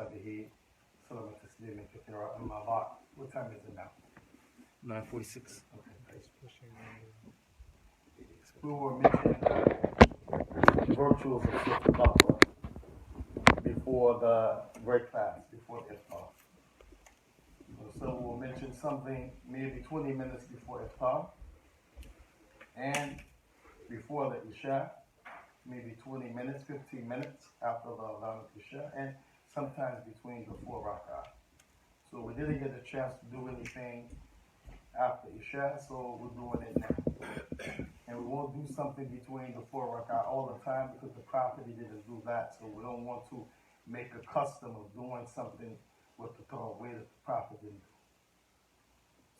وأصحابه سلم تسليما كثيرا أما بعد. What time is it now? 9:46. Okay, we were mentioning the virtues of Surah Al-Baqarah before the break fast, before the iftar. So we'll mention something maybe 20 minutes before iftar and before the Isha, maybe 20 minutes, 15 minutes after the Adhan of Isha, and sometimes between the 4 rak'ah. So we didn't get a chance to do anything after Isha, so we're doing it now. And we won't do something between the 4 rak'ah all the time because the Prophet didn't do that, so we don't want to make a custom of doing something with the way that the Prophet didn't do.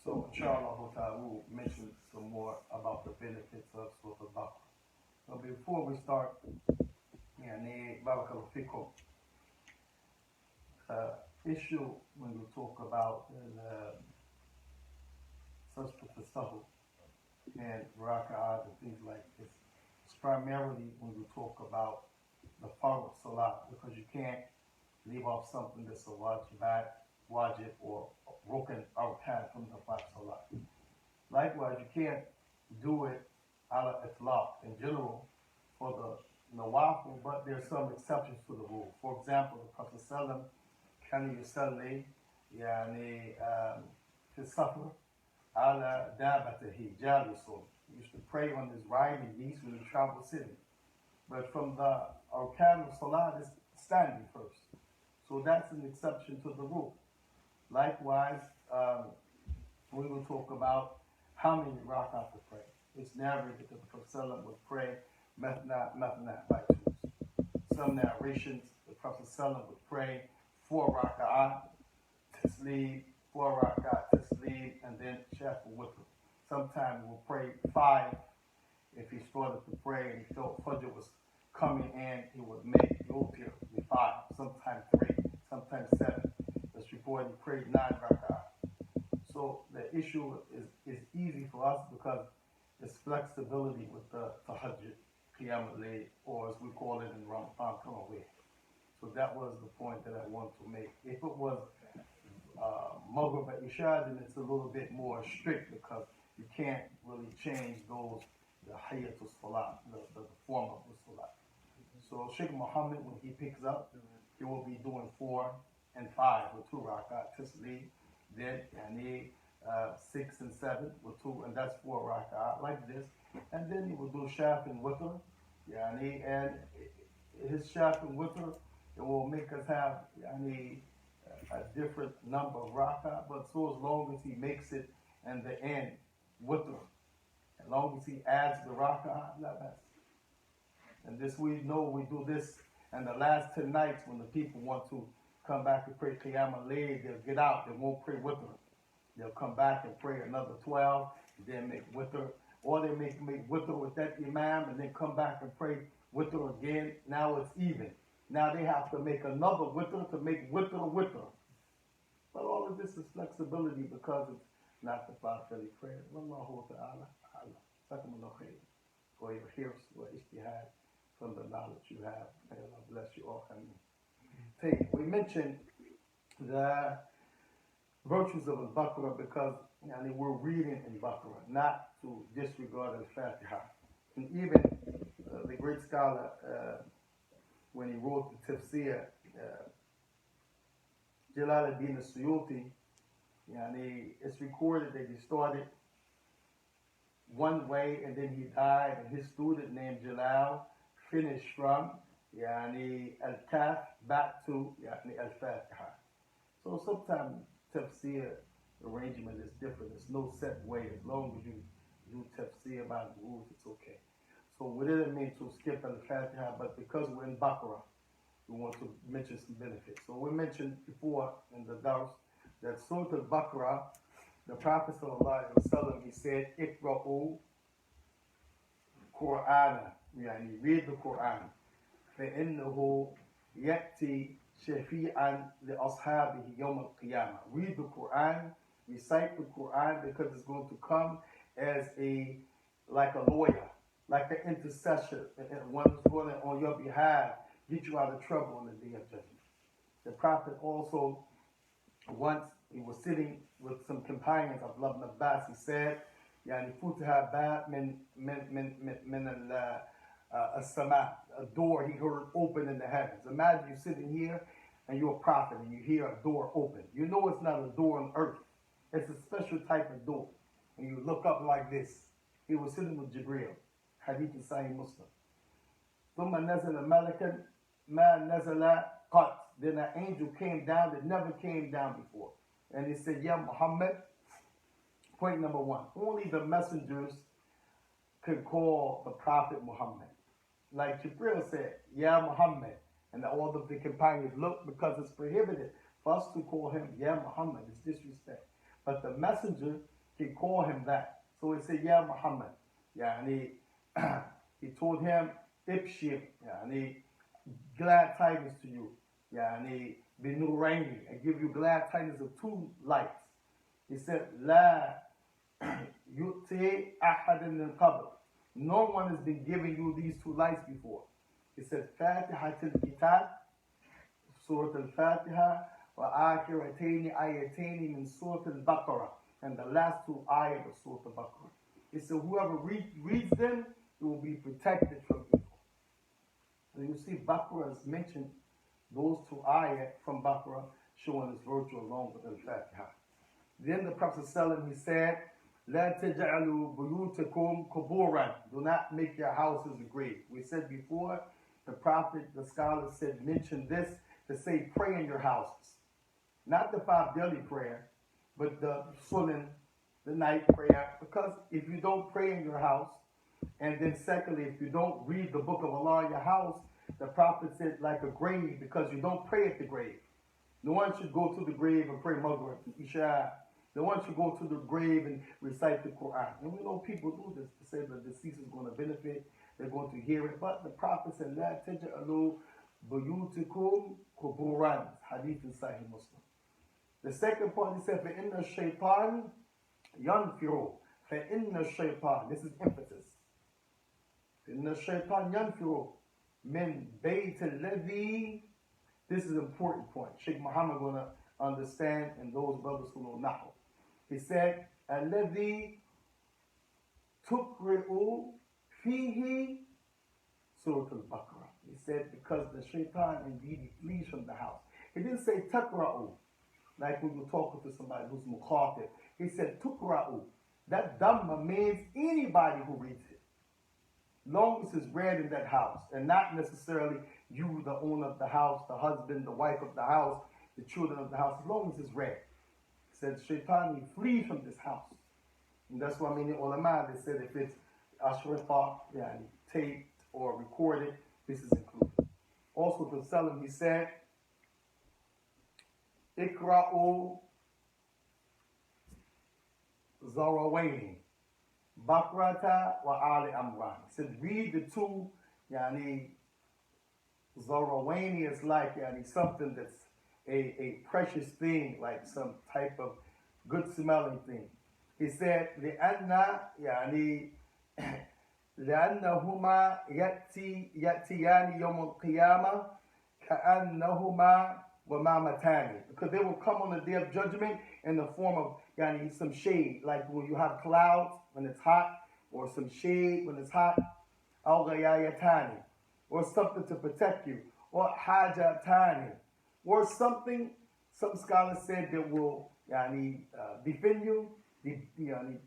So inshallah we'll mention some more about the benefits of Surah Al-Baqarah. So before we start, barakallahu fikum, issue when we talk about such tasahhud and raka'at and things like this, it's primarily when we talk about the fard salat, because you can't leave off something that's a wajib or rukn arkan from the fard salat. Likewise, you can't do it ala itlaq in general for the nawafil, but there's some exceptions to the rule. For example, the Prophet sallam كان يصلي يعني في السفر على دابته جالس. He used to pray on his riding beast when he traveled city. But from the arkan of salat is standing first. So that's an exception to the rule. Likewise, we will talk about how many rak'ah to pray. It's narrated that the Prophet would pray mathna by twos. Some narrations, the Prophet would pray 4 rak'ah, tasleem, 4 rak'ah, tasleem, and then shafa'u witr. Sometimes we'll pray 5. If he started to pray and he felt Fajr was coming in, he would make witr be 5. Sometimes 3, sometimes 7. That's reported he prayed 9 rak'ah. So the issue is easy for us because it's flexibility with the tahajjud, qiyam al-layl, or as we call it in Ramadan, tarawih. So that was the point that I wanted to make. If it was Maghrib and Isha, then it's a little bit more strict because you can't really change those, the hayyatul salat, the form of the salat. So Shaykh Muhammad, when he picks up, he will be doing 4 and 5 with 2 rak'ah, tasleem, then 6 and 7 with 2, and that's 4 rak'ah, like this. And then he will do shaf and witr, and his shaf and witr, it will make us have a different number of rak'ah, but so as long as he makes it in the end witr, as long as he adds the rak'ah, that's. And this we know we do this in the last 10 nights when the people want to come back and pray qiyam al-layl, they'll get out, they won't pray witr. They'll come back and pray another 12, then make witr, or they make witr with that imam and then come back and pray witr again. Now it's even. Now they have to make another witr to make witr. But all of this is flexibility because it's not the five-daily prayer. Wallahu ta'ala a'lam. Jazakumullahu khairan for your hirs wa ijtihad from the knowledge you have. May Allah bless you all. We mentioned the virtues of Al-Baqarah because we're reading Al-Baqarah, not to disregard Al-Fatiha. And even the great scholar, when he wrote the tafsir, Jalaluddin al-Suyuti, it's recorded that he started one way and then he died, and his student named Jalal finished from Al-Kaf back to Al-Fatiha. So sometimes tafsir arrangement is different. There's no set way. As long as you do tafsir by the rules, it's okay. So we didn't mean to skip Al-Fatiha, but because we're in Baqarah, we want to mention some benefits. So we mentioned before in the dars that Surah Al-Baqarah, the Prophet ﷺ, he said, Iqra'u Qur'ana, read the Qur'an. فَإِنَّهُ يَأْتِي شَفِيعًا لِأَصْحَابِهِ يَوْمَ الْقِيَامَةِ. Read the Qur'an, recite the Qur'an, because it's going to come as like a lawyer, like an intercessor, and one who's going to, on your behalf, get you out of trouble on the day of judgment. The Prophet also, once he was sitting with some companions of Ibn Abbas, he said, يعني فتح باب من السماء, a door he heard open in the heavens. Imagine you sitting here and you're a prophet and you hear a door open. You know it's not a door on earth. It's a special type of door. And you look up like this. He was sitting with Jibreel. Hadith in Sahih Muslim. ثم نزل ملكا ما نزل قط. Then an angel came down that never came down before. And he said, Ya Muhammad, point number one, only the messengers could call the Prophet Muhammad. Like Jibreel said, Ya Muhammad. And all of the companions looked, because it's prohibited for us to call him Ya Muhammad. It's disrespect. But the messenger can call him that. So he said, Ya Muhammad. Yeah, and he told him, Ibshir. Yeah, and he glad tidings to you. Yeah, and he binuraini. I give you glad tidings of two lights. He said, La yu'ti ahadan al-qabr. No one has been giving you these two lights before. He said, Fatihatul Kitab, Surah Al-Fatiha, wa akhirataini ayataini min Surah Al-Baqarah, and the last two ayat of Surah Al-Baqarah. He said, whoever reads them, it will be protected from evil. And you see Baqarah is mentioned, those two ayat from Baqarah, showing its virtue along with Al-Fatiha. Then the Prophet ﷺ, he said, لا تجعلوا بيوتكم قبورا. Do not make your houses a grave. We said before, the Prophet, the scholars said, mention this to say pray in your houses. Not the 5 daily prayer, but the sunnah, the night prayer. Because if you don't pray in your house, and then secondly, if you don't read the book of Allah in your house, the Prophet said like a grave, because you don't pray at the grave. No one should go to the grave and pray Maghrib, Isha. No one should go to the grave and recite the Quran. And we know people do this to say the deceased is going to benefit, they're going to hear it. But the Prophet said, La taj'alu buyutikum quburan. Hadith in Sahih Muslim. The second point, he said, فَإِنَّ الشَّيْطَانِ يَنْفِرُ. فَإِنَّ الشَّيْطَانِ. This is emphasis. فَإِنَّ الشَّيْطَانِ يَنْفِرُ مِنْ بَيْتِ الَّذِي. This is an important point. Shaykh Muhammad going to understand, and those brothers who know Nahu. He said, الَّذِي تُقْرِئُ فِيهِ Surah Al-Baqarah. He said, because the shaitan indeed flees from the house. He didn't say taqra'u, like when you're talking to somebody who's mukhatib. He said tuqra'u. That dhamma means anybody who reads it. Long as it's read in that house, and not necessarily you, the owner of the house, the husband, the wife of the house, the children of the house, as long as it's read. He said, shaitan, he flees from this house. And that's why many ulama, they said if it's ashrifa, taped or recorded, this is included. Also to Salam, he said, Ikra'u Zarawayni, Bakrata wa Ali Amran. He said, read the two, Zarawayni is like something that's a precious thing, like some type of good smelling thing. He said, لأنهما يأتيان يوم القيامة كأنهما ومامتان. Because they will come on the day of judgment in the form of some shade, like when you have clouds when it's hot, or some shade when it's hot, أو غيايتان, or something to protect you, or حاجتان, or something. Some scholars said that will defend you.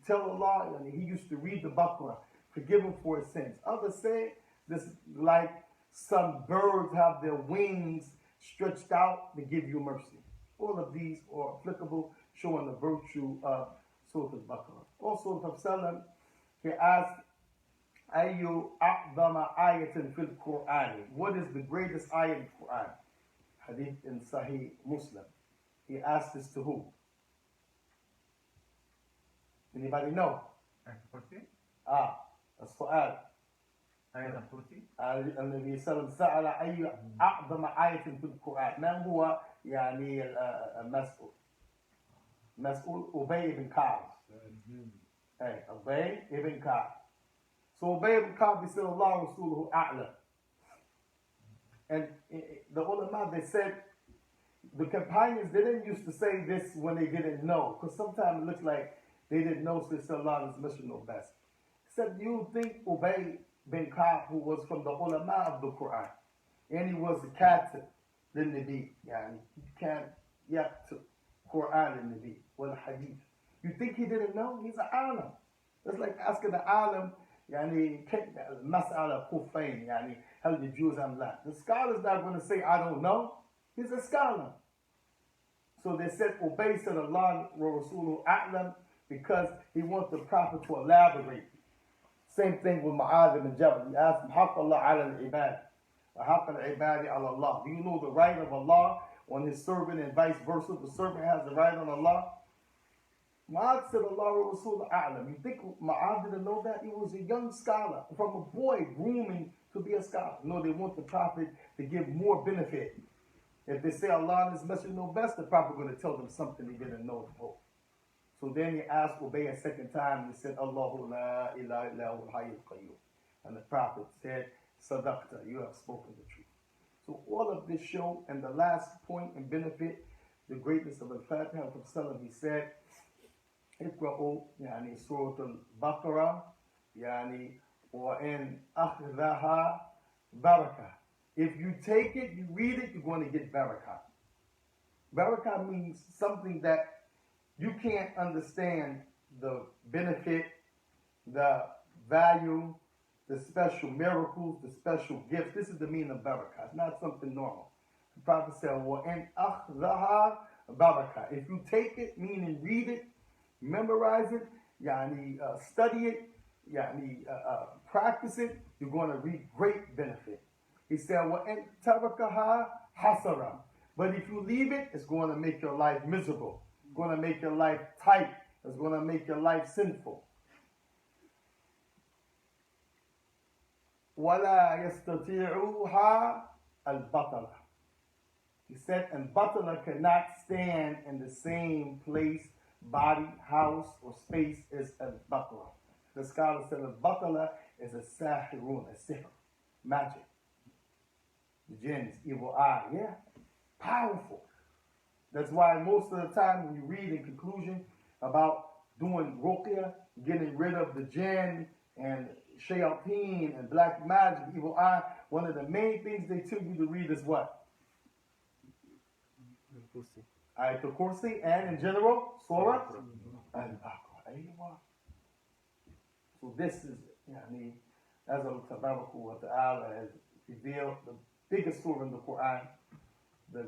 Tell Allah, he used to read the Baqarah, forgive him for his sins. Others say this like some birds have their wings stretched out to give you mercy. All of these are applicable, showing the virtue of Surah Al-Baqarah. Also, Prophet Sallam, he asked, Ayu a'dama ayatin fil Qur'an. What is the greatest ayat in the Quran? Hadith in Sahih Muslim. He asked this to who? Anybody know? السؤال. النبي صلى الله عليه وسلم سأل أي أعظم آية في القرآن. من هو المسؤول؟ مسؤول أبي بن كعب. أبي بن كعب. So Ubay ibn Ka'b said, Allah Rasuluhu A'la. And the ulama, they said, The companions, they didn't used to say this when they didn't know, because sometimes it looks like they didn't know, so they said Allah is mission no best. He said, you think Ubay bin Ka'b, who was from the ulama of the Quran, and he was a katib, the Nabi, yani, you can't yet to Quran and Nabi, wal hadith. You think he didn't know? He's an alim. It's like asking the alim, يعني مسألة كفين يعني هل يجوز أم لا. The scholar's not going to say I don't know. He's a scholar. So they said Ubay said Allah wa Rasuluhu a'lam because he wants the Prophet to elaborate. Same thing with Mu'adh ibn Jabal. He asked him, حق الله على العباد وحق العباد على الله. Do you know the right of Allah on his servant and vice versa? The servant has the right on Allah. Mu'adh said Allah wa Rasuluhu a'lam. You think Mu'adh didn't know that? He was a young scholar from a boy grooming to be a scholar. No, they want the Prophet to give more benefit. If they say Allah and His Messenger know best, the Prophet going to tell them something they didn't know before. So then he asked Ubay a second time, and he said, Allahu la ilaha illa huwal hayyul qayyum. And the Prophet said, Sadaqta, you have spoken the truth. So all of this show, and the last point and benefit, the greatness of Al-Fatiha from Salam, he said, Iqra'u, yani Surah Al-Baqarah, yani, wa in akhdaha barakah. If you take it, you read it, you're going to get barakah. Barakah means something that you can't understand the benefit, the value, the special miracles, the special gifts. This is the meaning of barakah. It's not something normal. The Prophet said, وَإِنْ أَخْذَهَا barakah. If you take it, meaning read it, memorize it, yani, study it, yani, practice it, you're going to reap great benefit. He said, وَإِنْ تَرَكَهَا حَسَرًا. But if you leave it, it's going to make your life miserable. It's going to make your life tight. It's going to make your life sinful. وَلَا يَسْتَطِيعُهَا الْبَطَلَةِ. He said, and batala cannot stand in the same place, body, house, or space as al-Baqarah. The scholar said al-Batala is a sahirun, a sihr, magic. The jinns, evil eye, yeah, powerful. That's why most of the time when you read in conclusion about doing ruqya, getting rid of the jinn and shayateen and black magic, evil eye, one of the main things they tell you to read is what? Ayatul Kursi, and in general, Surah Al-Baqarah. So this is, as Allah Tabaraka wa Ta'ala has revealed, the biggest surah in the Quran, the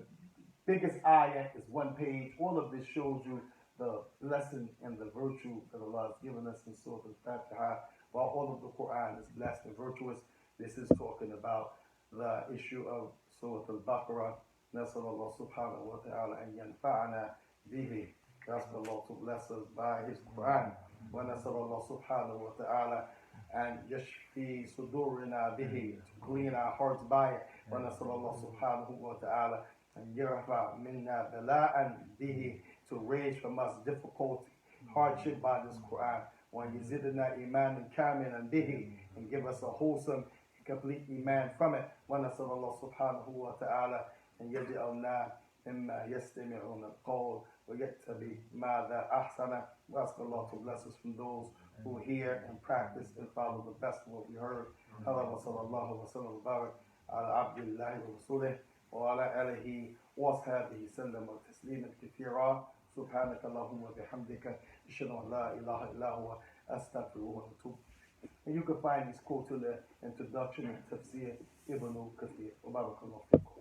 biggest ayah is one page. All of this shows you the lesson and the virtue that Allah has given us in Surah Al-Fatiha. While all of the Quran is blessed and virtuous, this is talking about the issue of Surah Al-Baqarah. نسأل الله سبحانه وتعالى أن ينفعنا به. Ask Allah to bless us by His Quran. ونسأل الله سبحانه وتعالى أن يشفي صدورنا به, to clean our hearts by it. ونسأل الله سبحانه وتعالى أن يرفع منا بلاء به, to raise from us difficulty, hardship by this Quran. وأن يزدنا إيمانا كاملا به, and give us a wholesome, complete iman from it. ونسأل الله سبحانه وتعالى أن يجعلنا مما يستمعون القول ويتبع ماذا أحسن. We ask Allah to bless us from those who hear and practice and follow the best of what we heard. هذا وصلى الله وسلم وبارك على عبد الله ورسوله وعلى آله وصحبه سلم تسليما كثيرا. سبحانك اللهم وبحمدك أشهد أن لا إله إلا هو أستغفرك وأتوب. And you can find these quotes in the introduction and tafsir Ibn Kathir. وبارك الله فيكم.